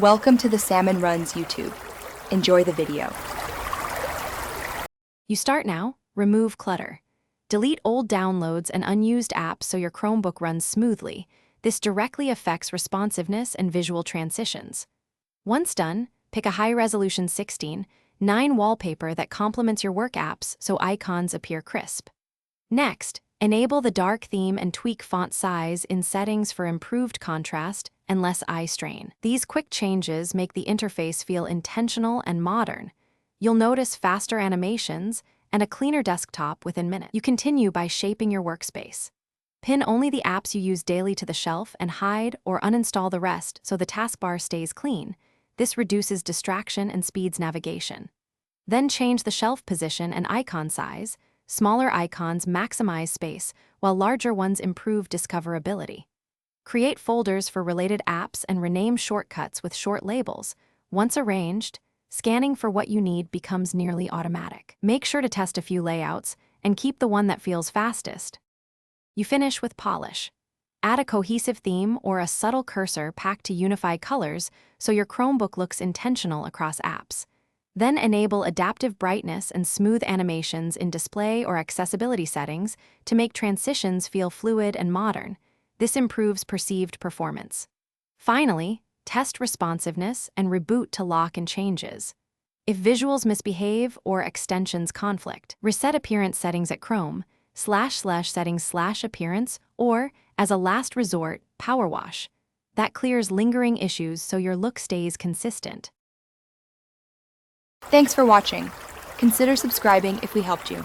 Welcome to the Salmon Runs YouTube. Enjoy the video. You start now, remove clutter. Delete old downloads and unused apps so your Chromebook runs smoothly. This directly affects responsiveness and visual transitions. Once done, pick a high-resolution 16:9 wallpaper that complements your work apps so icons appear crisp. Next, enable the dark theme and tweak font size in settings for improved contrast and less eye strain. These quick changes make the interface feel intentional and modern. You'll notice faster animations and a cleaner desktop within minutes. You continue by shaping your workspace. Pin only the apps you use daily to the shelf and hide or uninstall the rest so the taskbar stays clean. This reduces distraction and speeds navigation. Then change the shelf position and icon size. Smaller icons maximize space, while larger ones improve discoverability. Create folders for related apps and rename shortcuts with short labels. Once arranged, scanning for what you need becomes nearly automatic. Make sure to test a few layouts and keep the one that feels fastest. You finish with polish. Add a cohesive theme or a subtle cursor packed to unify colors so your Chromebook looks intentional across apps. Then enable adaptive brightness and smooth animations in display or accessibility settings to make transitions feel fluid and modern. This improves perceived performance. Finally, test responsiveness and reboot to lock in changes. If visuals misbehave or extensions conflict, reset appearance settings at Chrome//settings/appearance or, as a last resort, power wash. That clears lingering issues so your look stays consistent. Thanks for watching. Consider subscribing if we helped you.